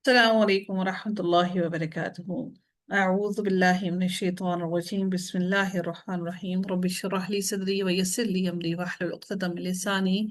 السلام عليكم ورحمة الله وبركاته. أعوذ بالله من الشيطان الرجيم. بسم الله الرحمن الرحيم. رب اشرح لي صدري ويسر لي أمري واحلل عقدة من لساني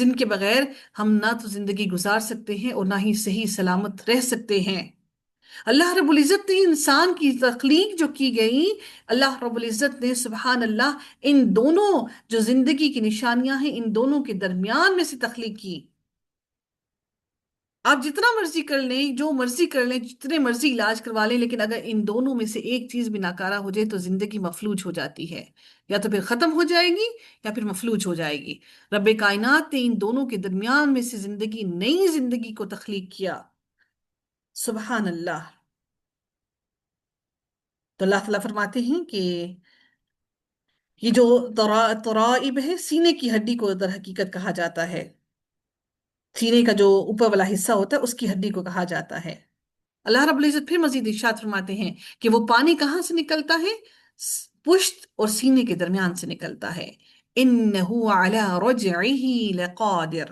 جن کے بغیر ہم نہ تو زندگی گزار سکتے ہیں اور نہ ہی صحیح سلامت رہ سکتے ہیں۔ اللہ رب العزت نے انسان کی تخلیق جو کی گئی، اللہ رب العزت نے سبحان اللہ ان دونوں جو زندگی کی نشانیاں ہیں ان دونوں کے درمیان میں سے تخلیق کی۔ آپ جتنا مرضی کر لیں، جو مرضی کر لیں، جتنے مرضی علاج کروا لیں، لیکن اگر ان دونوں میں سے ایک چیز بھی ناکارہ ہو جائے تو زندگی مفلوج ہو جاتی ہے، یا تو پھر ختم ہو جائے گی یا پھر مفلوج ہو جائے گی۔ رب کائنات نے ان دونوں کے درمیان میں سے زندگی، نئی زندگی کو تخلیق کیا۔ سبحان اللہ۔ تو اللہ تعالیٰ فرماتے ہیں کہ یہ جو ترائب ہے، سینے کی ہڈی کو در حقیقت کہا جاتا ہے۔ سینے کا جو اوپر والا حصہ ہوتا ہے اس کی ہڈی کو کہا جاتا ہے۔ اللہ رب العزت پھر مزید ارشاد فرماتے ہیں کہ وہ پانی کہاں سے نکلتا ہے؟ پشت اور سینے کے درمیان سے نکلتا ہے۔ انہو علی رجعہ لقادر۔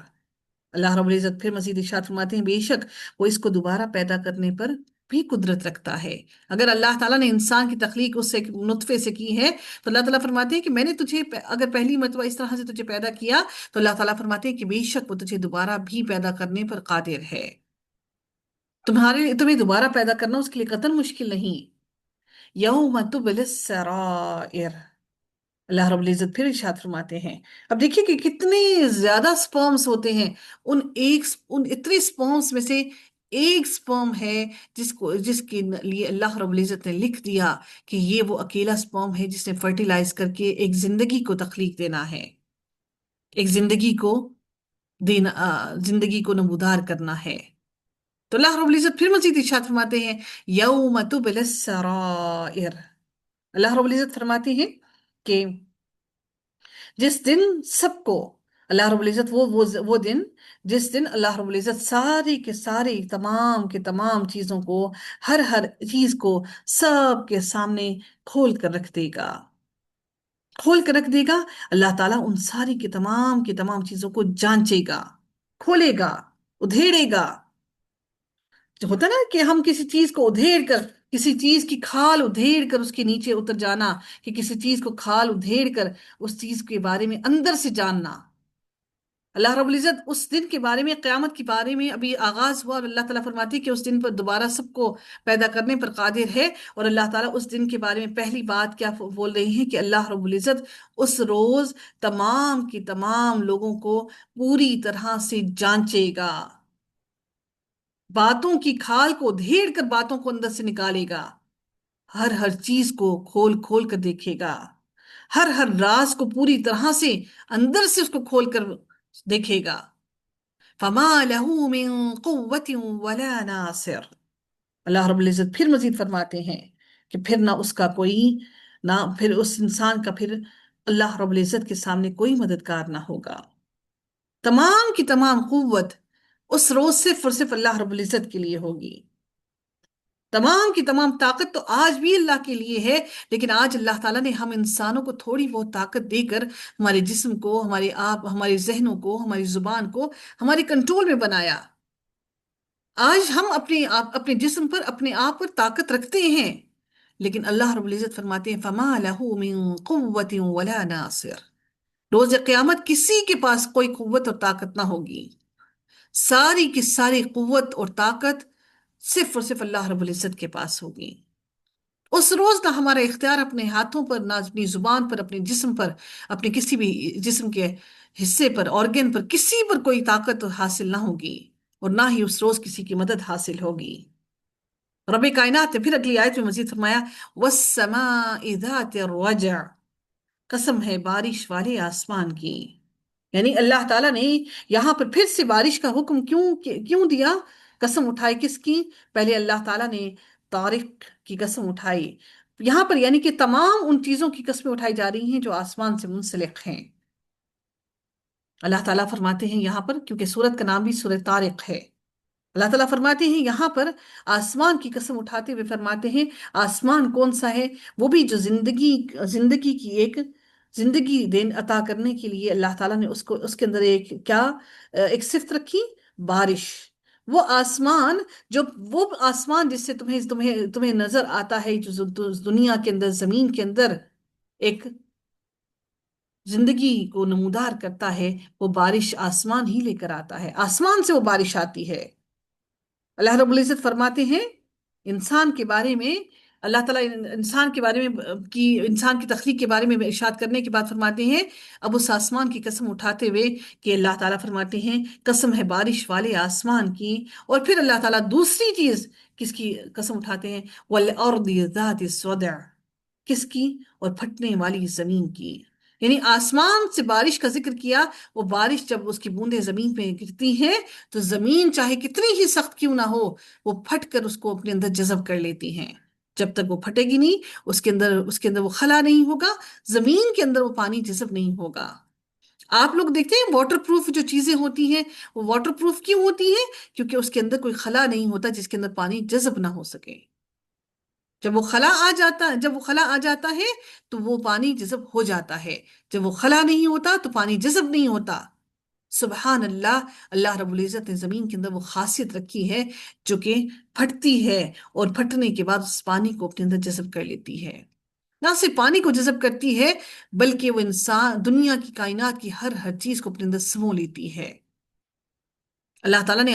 اللہ رب العزت پھر مزید ارشاد فرماتے ہیں بے شک وہ اس کو دوبارہ پیدا کرنے پر بھی قدرت رکھتا ہے۔ اگر اللہ تعالیٰ نے انسان کی تخلیق اس سے نطفے سے کی ہے تو اللہ تعالیٰ فرماتے ہیں کہ میں نے تجھے اگر پہلی مرتبہ اس طرح سے تجھے پیدا کیا تو اللہ تعالیٰ فرماتے ہیں کہ بے شک وہ تجھے دوبارہ بھی پیدا کرنے پر قادر ہے۔ تمہیں دوبارہ پیدا کرنا اس کے لیے قطعاً مشکل نہیں۔ یوم تبل السرائر۔ اللہ رب العزت پھر ارشاد فرماتے ہیں، اب دیکھیے کہ کتنے زیادہ سپرمز ہوتے ہیں، ان اتنے سپرمز میں سے ایک سپرم ہے جس کے لیے اللہ رب العزت نے لکھ دیا کہ یہ وہ اکیلا سپرم ہے جس نے فرٹیلائز کر کے ایک زندگی کو تخلیق دینا ہے، ایک زندگی کو دینا، زندگی کو نمودار کرنا ہے۔ تو اللہ رب العزت پھر مزید ارشاد فرماتے ہیں یوم تبل السرائر۔ اللہ رب العزت فرماتے ہیں کہ جس دن سب کو اللہ رب العزت وہ دن جس دن اللہ رب العزت ساری کے ساری تمام کے تمام چیزوں کو، ہر چیز کو سب کے سامنے کھول کر رکھ دے گا، کھول کر رکھ دے گا۔ اللہ تعالیٰ ان ساری کے تمام چیزوں کو جانچے گا، کھولے گا، ادھیڑے گا۔ جو ہوتا ہے نا کہ ہم کسی چیز کو ادھیڑ کر، کسی چیز کی کھال ادھیڑ کر اس کے نیچے اتر جانا، کہ کسی چیز کو کھال ادھیڑ کر اس چیز کے بارے میں اندر سے جاننا۔ اللہ رب العزت اس دن کے بارے میں، قیامت کے بارے میں ابھی آغاز ہوا، اور اللہ تعالیٰ فرماتی ہے کہ اس دن پر دوبارہ سب کو پیدا کرنے پر قادر ہے۔ اور اللہ تعالیٰ اس دن کے بارے میں پہلی بات کیا بول رہی ہیں کہ اللہ رب العزت اس روز تمام کی تمام لوگوں کو پوری طرح سے جانچے گا، باتوں کی کھال کو ادھیڑ کر باتوں کو اندر سے نکالے گا، ہر چیز کو کھول کھول کر دیکھے گا، ہر راز کو پوری طرح سے اندر سے اس کو کھول کر دیکھے گا۔ فما له من قوت ولا ناصر۔ اللہ رب العزت پھر مزید فرماتے ہیں کہ پھر نہ اس کا کوئی، نہ پھر اس انسان کا پھر اللہ رب العزت کے سامنے کوئی مددگار نہ ہوگا۔ تمام کی تمام قوت اس روز صرف اور صرف اللہ رب العزت کے لیے ہوگی۔ تمام کی تمام طاقت تو آج بھی اللہ کے لیے ہے، لیکن آج اللہ تعالیٰ نے ہم انسانوں کو تھوڑی بہت طاقت دے کر ہمارے جسم کو، ہمارے ذہنوں کو، ہماری زبان کو ہمارے کنٹرول میں بنایا۔ آج ہم اپنے جسم پر، اپنے آپ پر طاقت رکھتے ہیں، لیکن اللہ رب العزت فرماتے ہیں فَمَا لَهُ مِن قُوَّةٍ وَلَا نَاصِرٍ۔ روز قیامت کسی کے پاس کوئی قوت اور طاقت نہ ہوگی، ساری کی ساری قوت اور طاقت صرف اور صرف اللہ رب العزت کے پاس ہوگی۔ اس روز نہ ہمارا اختیار اپنے ہاتھوں پر، نہ اپنی زبان پر، اپنے جسم پر، اپنے کسی بھی جسم کے حصے پر، آرگن پر، کسی پر کوئی طاقت حاصل نہ ہوگی، اور نہ ہی اس روز کسی کی مدد حاصل ہوگی۔ رب کائنات نے پھر اگلی آیت میں مزید فرمایا وَالسَّمَاءِ ذَاتِ الرَّجْعِ۔ قسم ہے بارش والے آسمان کی۔ یعنی اللہ تعالیٰ نے یہاں پر پھر سے بارش کا حکم کیوں دیا؟ قسم اٹھائی کس کی؟ پہلے اللہ تعالیٰ نے طارق کی قسم اٹھائی، یہاں پر یعنی کہ تمام ان چیزوں کی قسمیں اٹھائی جا رہی ہیں جو آسمان سے منسلک ہیں۔ اللہ تعالیٰ فرماتے ہیں یہاں پر، کیونکہ سورت کا نام بھی سورۃ طارق ہے، اللہ تعالیٰ فرماتے ہیں یہاں پر آسمان کی قسم اٹھاتے ہوئے فرماتے ہیں آسمان کون سا ہے؟ وہ بھی جو زندگی کی ایک زندگی عطا کرنے کے لیے اللہ تعالیٰ نے اس کے اندر ایک صفت رکھی، بارش۔ وہ آسمان جس سے تمہیں نظر آتا ہے، جو دنیا کے اندر، زمین کے اندر ایک زندگی کو نمودار کرتا ہے، وہ بارش آسمان ہی لے کر آتا ہے، آسمان سے وہ بارش آتی ہے۔ اللہ رب العزت فرماتے ہیں انسان کے بارے میں، اللہ تعالیٰ انسان کے بارے میں انسان کی تخلیق کے بارے میں ارشاد کرنے کے بعد فرماتے ہیں، اب اس آسمان کی قسم اٹھاتے ہوئے کہ اللہ تعالیٰ فرماتے ہیں قسم ہے بارش والے آسمان کی، اور پھر اللہ تعالیٰ دوسری چیز کس کی قسم اٹھاتے ہیں، وَالْأَرْضِ ذَاتِ الصَّدْعِ، کس کی؟ اور پھٹنے والی زمین کی۔ یعنی آسمان سے بارش کا ذکر کیا، وہ بارش جب اس کی بوندیں زمین پہ گرتی ہیں تو زمین چاہے کتنی ہی سخت کیوں نہ ہو، وہ پھٹ کر اس کو اپنے اندر جذب کر لیتی ہیں۔ جب تک وہ پھٹے گی نہیں، اس کے اندر وہ خلا نہیں ہوگا، زمین کے اندر وہ پانی جذب نہیں ہوگا۔ آپ لوگ دیکھتے ہیں واٹر پروف جو چیزیں ہوتی ہیں، وہ واٹر پروف کیوں ہوتی ہیں؟ کیونکہ اس کے اندر کوئی خلا نہیں ہوتا جس کے اندر پانی جذب نہ ہو سکے۔ جب وہ خلا آ جاتا ہے تو وہ پانی جذب ہو جاتا ہے، جب وہ خلا نہیں ہوتا تو پانی جذب نہیں ہوتا۔ سبحان اللہ، اللہ رب العزت نے زمین کے اندر وہ خاصیت رکھی ہے جو کہ پھٹتی ہے، اور پھٹنے کے بعد اس پانی کو اپنے اندر جذب کر لیتی ہے۔ نہ صرف پانی کو جذب کرتی ہے، بلکہ وہ انسان دنیا کی کائنات کی ہر ہر چیز کو اپنے اندر سمو لیتی ہے۔ اللہ تعالیٰ نے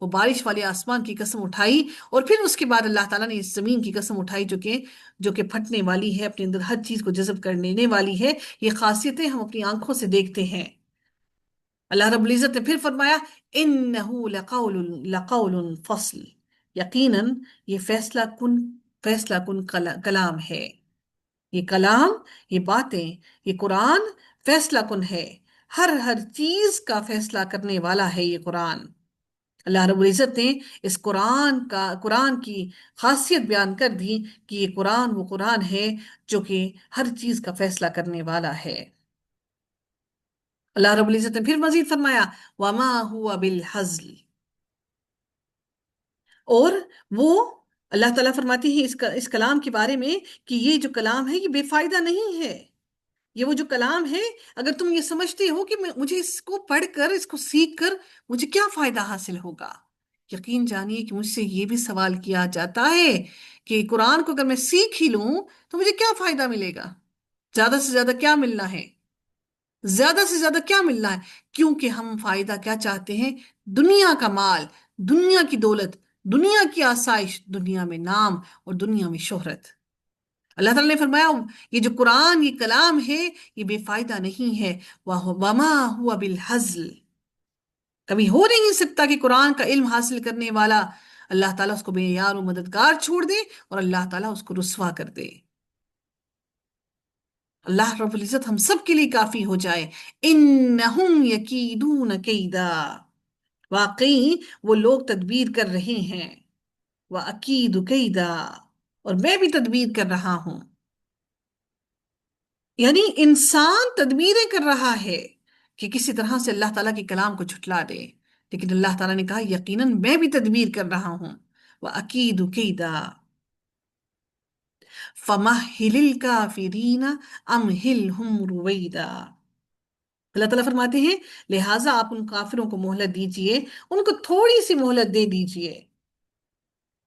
وہ بارش والے آسمان کی قسم اٹھائی، اور پھر اس کے بعد اللہ تعالیٰ نے اس زمین کی قسم اٹھائی جو کہ پھٹنے والی ہے، اپنے اندر ہر چیز کو جذب کر لینے والی ہے۔ یہ خاصیتیں ہم اپنی آنکھوں سے دیکھتے ہیں۔ اللہ رب العزت نے پھر فرمایا انہو لقول فصل، یقیناً یہ فیصلہ کن کلام ہے۔ یہ کلام، یہ باتیں، یہ قرآن فیصلہ کن ہے، ہر ہر چیز کا فیصلہ کرنے والا ہے یہ قرآن۔ اللہ رب العزت نے اس قرآن کی خاصیت بیان کر دی کہ یہ قرآن وہ قرآن ہے جو کہ ہر چیز کا فیصلہ کرنے والا ہے۔ اللہ رب العزت نے پھر مزید فرمایا وما هو بالحزل، اور وہ اللہ تعالیٰ فرماتی ہے اس کلام کے بارے میں کہ یہ جو کلام ہے یہ بے فائدہ نہیں ہے۔ یہ وہ جو کلام ہے، اگر تم یہ سمجھتے ہو کہ مجھے اس کو پڑھ کر، اس کو سیکھ کر مجھے کیا فائدہ حاصل ہوگا، یقین جانیے کہ مجھ سے یہ بھی سوال کیا جاتا ہے کہ قرآن کو اگر میں سیکھ ہی لوں تو مجھے کیا فائدہ ملے گا؟ زیادہ سے زیادہ کیا ملنا ہے؟ زیادہ سے زیادہ کیا ملنا ہے؟ کیونکہ ہم فائدہ کیا چاہتے ہیں؟ دنیا کا مال، دنیا کی دولت، دنیا کی آسائش، دنیا میں نام اور دنیا میں شہرت۔ اللہ تعالیٰ نے فرمایا یہ جو قرآن، یہ کلام ہے، یہ بے فائدہ نہیں ہے۔ وَمَا هُوَ بِالْحَزْلِ، کبھی ہو نہیں سکتا کہ قرآن کا علم حاصل کرنے والا اللہ تعالیٰ اس کو بے یار و مددگار چھوڑ دے اور اللہ تعالیٰ اس کو رسوا کر دے۔ اللہ رب العزت ہم سب کے لیے کافی ہو جائے۔ انہم یکیدون کیدا، واقعی وہ لوگ تدبیر کر رہے ہیں، وَأَكِيدُ كَيْدًا، اور میں بھی تدبیر کر رہا ہوں۔ یعنی انسان تدبیریں کر رہا ہے کہ کسی طرح سے اللہ تعالیٰ کے کلام کو جھٹلا دے، لیکن اللہ تعالیٰ نے کہا یقیناً میں بھی تدبیر کر رہا ہوں۔ وَأَكِيدُ كَيْدًا فَمَهِّلِ الْكَافِرِينَ أَمْهِلْهُمْ رُوَيْدًا، اللہ تعالیٰ فرماتے ہیں لہٰذا آپ ان کافروں کو مہلت دیجئے، ان کو تھوڑی سی مہلت دے دیجئے۔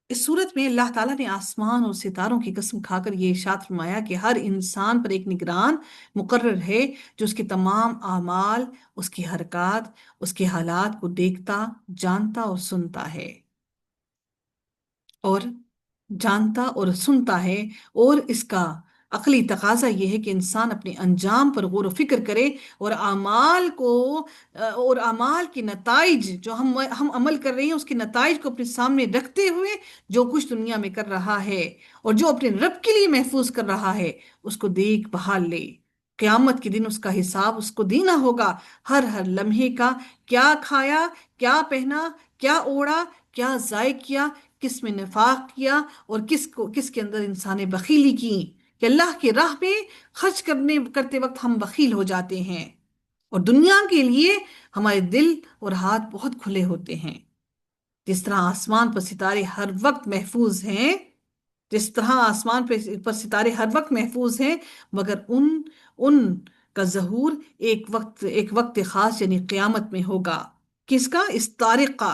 اس صورت میں اللہ تعالیٰ نے آسمان اور ستاروں کی قسم کھا کر یہ ارشاد فرمایا کہ ہر انسان پر ایک نگران مقرر ہے جو اس کے تمام اعمال، اس کی حرکات، اس کے حالات کو دیکھتا، جانتا اور سنتا ہے، اور سنتا ہے۔ اور اس کا عقلی تقاضا یہ ہے کہ انسان اپنے انجام پر غور و فکر کرے، اور اعمال کے نتائج جو ہم عمل کر رہے ہیں اس کے نتائج کو اپنے سامنے رکھتے ہوئے جو کچھ دنیا میں کر رہا ہے اور جو اپنے رب کے لیے محفوظ کر رہا ہے اس کو دیکھ بھال لے۔ قیامت کے دن اس کا حساب اس کو دینا ہوگا، ہر ہر لمحے کا، کیا کھایا، کیا پہنا، کیا اوڑا، کیا ضائع کیا، کس میں نفاق کیا، اور کس کے اندر انسان نے بخیلی کی، کہ اللہ کی راہ میں خرچ کرتے وقت ہم بخیل ہو جاتے ہیں، اور دنیا کے لیے ہمارے دل اور ہاتھ بہت کھلے ہوتے ہیں۔ جس طرح آسمان پر ستارے ہر وقت محفوظ ہیں، مگر ان کا ظہور ایک وقت خاص یعنی قیامت میں ہوگا۔ کس کا؟ اس طارق کا،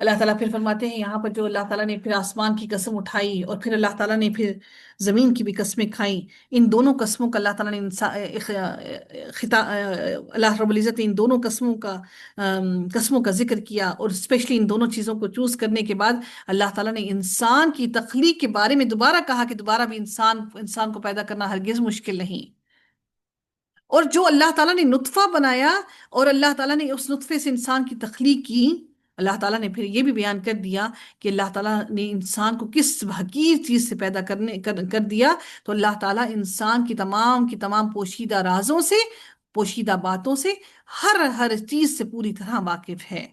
اللہ تعالیٰ پھر فرماتے ہیں یہاں پر، جو اللہ تعالیٰ نے پھر آسمان کی قسم اٹھائی اور پھر اللہ تعالیٰ نے پھر زمین کی بھی قسمیں کھائیں، ان دونوں قسموں کا اللہ تعالیٰ نے اللہ رب العزت نے ان دونوں قسموں کا ذکر کیا، اور اسپیشلی ان دونوں چیزوں کو چوز کرنے کے بعد اللہ تعالیٰ نے انسان کی تخلیق کے بارے میں دوبارہ کہا کہ دوبارہ بھی انسان کو پیدا کرنا ہرگز مشکل نہیں۔ اور جو اللہ تعالیٰ نے نطفہ بنایا اور اللہ تعالیٰ نے اس نطفے سے انسان کی تخلیق کی، اللہ تعالیٰ نے پھر یہ بھی بیان کر دیا کہ اللہ تعالیٰ نے انسان کو کس حقیر چیز سے پیدا کر دیا۔ تو اللہ تعالیٰ انسان کی تمام پوشیدہ رازوں سے، پوشیدہ باتوں سے، ہر چیز سے پوری طرح واقف ہے،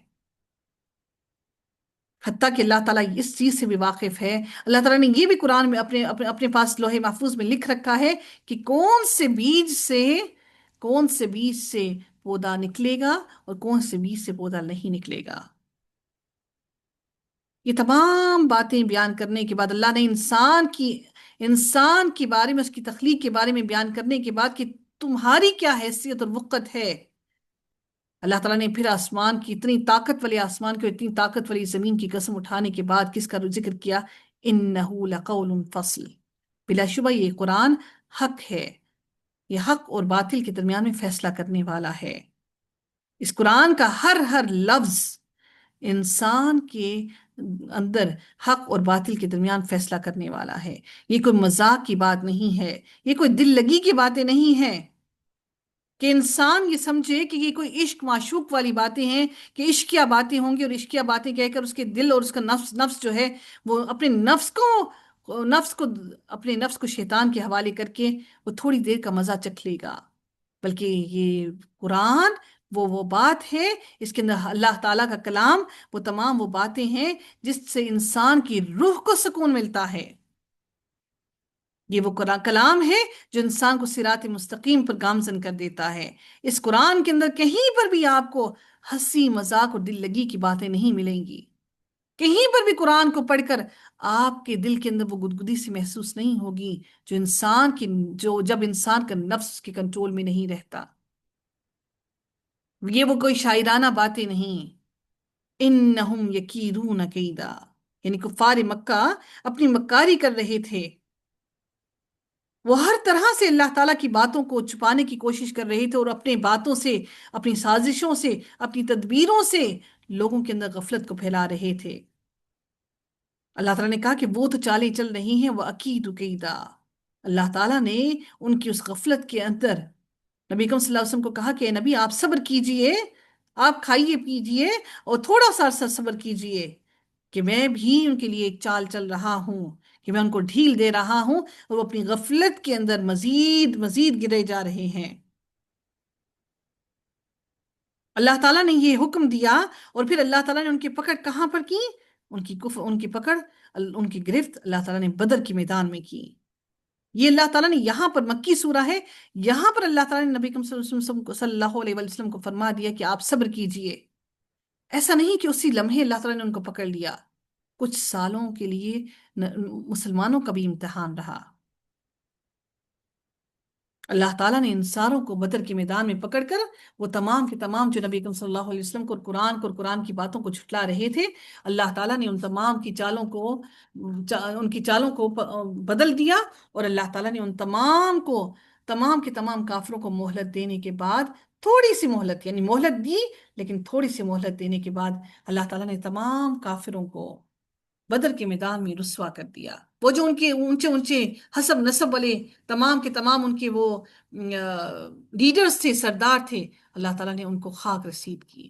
حتیٰ کہ اللہ تعالیٰ اس چیز سے بھی واقف ہے۔ اللہ تعالیٰ نے یہ بھی قرآن میں اپنے پاس لوح محفوظ میں لکھ رکھا ہے کہ کون سے بیج سے پودا نکلے گا اور کون سے بیج سے پودا نہیں نکلے گا۔ یہ تمام باتیں بیان کرنے کے بعد اللہ نے انسان کے بارے میں، اس کی تخلیق کے بارے میں بیان کرنے کے بعد کہ تمہاری کیا حیثیت اور وقت ہے، اللہ تعالیٰ نے پھر آسمان کی اتنی طاقت والے آسمان کی اور اتنی طاقت والی زمین کی قسم اٹھانے کے بعد کس کا ذکر کیا؟ اِنَّهُ لَقَوْلٌ فَصْلٌ، بلا شبہ یہ قرآن حق ہے، یہ حق اور باطل کے درمیان میں فیصلہ کرنے والا ہے۔ اس قرآن کا ہر لفظ انسان کے اندر حق اور باطل کے درمیان فیصلہ کرنے والا ہے۔ یہ کوئی مذاق کی بات نہیں ہے، یہ کوئی دل لگی کی باتیں نہیں ہیں کہ انسان یہ سمجھے کہ یہ کوئی عشق معشوق والی باتیں ہیں، کہ عشقیہ باتیں ہوں گی، اور عشقیہ باتیں کہہ کر اس کے دل اور اس کا نفس جو ہے وہ اپنے نفس کو شیطان کے حوالے کر کے وہ تھوڑی دیر کا مزہ چکھ لے گا۔ بلکہ یہ قرآن وہ بات ہے، اس کے اندر اللہ تعالیٰ کا کلام، وہ تمام وہ باتیں ہیں جس سے انسان کی روح کو سکون ملتا ہے۔ یہ وہ کلام ہے جو انسان کو صراط مستقیم پر گامزن کر دیتا ہے۔ اس قرآن کے اندر کہیں پر بھی آپ کو ہنسی مذاق اور دل لگی کی باتیں نہیں ملیں گی، کہیں پر بھی قرآن کو پڑھ کر آپ کے دل کے اندر وہ گدگدی سی محسوس نہیں ہوگی جب انسان کا نفس کے کنٹرول میں نہیں رہتا۔ یہ وہ کوئی شاعرانہ باتیں نہیں۔ انہم یکیدون کیدا، یعنی کفار مکہ اپنی مکاری کر رہے تھے، وہ ہر طرح سے اللہ تعالیٰ کی باتوں کو چھپانے کی کوشش کر رہے تھے، اور اپنے باتوں سے، اپنی سازشوں سے، اپنی تدبیروں سے لوگوں کے اندر غفلت کو پھیلا رہے تھے۔ اللہ تعالیٰ نے کہا کہ وہ تو چالیں چل رہی ہیں، وہ اکید کیدا۔ اللہ تعالیٰ نے ان کی اس غفلت کے اندر نبی اکرم صلی اللہ علیہ وسلم کو کہا کہ اے نبی آپ صبر کیجئے، آپ کھائیے پیجئے اور تھوڑا سا عرصہ صبر کیجئے، کہ میں بھی ان کے لیے ایک چال چل رہا ہوں، کہ میں ان کو ڈھیل دے رہا ہوں، اور وہ اپنی غفلت کے اندر مزید مزید گرے جا رہے ہیں۔ اللہ تعالیٰ نے یہ حکم دیا، اور پھر اللہ تعالیٰ نے ان کی پکڑ کہاں پر کی؟ ان کی پکڑ، ان کی گرفت اللہ تعالیٰ نے بدر کے میدان میں کی۔ یہ اللہ تعالیٰ نے یہاں پر، مکی سورہ ہے، یہاں پر اللہ تعالیٰ نے نبی اکرم صلی اللہ علیہ وسلم کو فرما دیا کہ آپ صبر کیجئے۔ ایسا نہیں کہ اسی لمحے اللہ تعالیٰ نے ان کو پکڑ لیا، کچھ سالوں کے لیے مسلمانوں کا بھی امتحان رہا۔ اللہ تعالیٰ نے ان ساروں کو بدر کے میدان میں پکڑ کر، وہ تمام کے تمام جو نبی اکرم صلی اللہ علیہ وسلم کو اور قرآن کی باتوں کو جھٹلا رہے تھے، اللہ تعالیٰ نے ان تمام کی چالوں کو، بدل دیا، اور اللہ تعالیٰ نے ان تمام کے تمام کافروں کو مہلت دینے کے بعد، تھوڑی سی مہلت، یعنی مہلت دی لیکن تھوڑی سی مہلت دینے کے بعد اللہ تعالیٰ نے تمام کافروں کو بدر کے میدان میں رسوا کر دیا۔ وہ جو ان کے اونچے اونچے حسب نسب والے تمام کے تمام ان کے وہ لیڈرز تھے، سردار تھے، اللہ تعالیٰ نے ان کو خاک رسید کی۔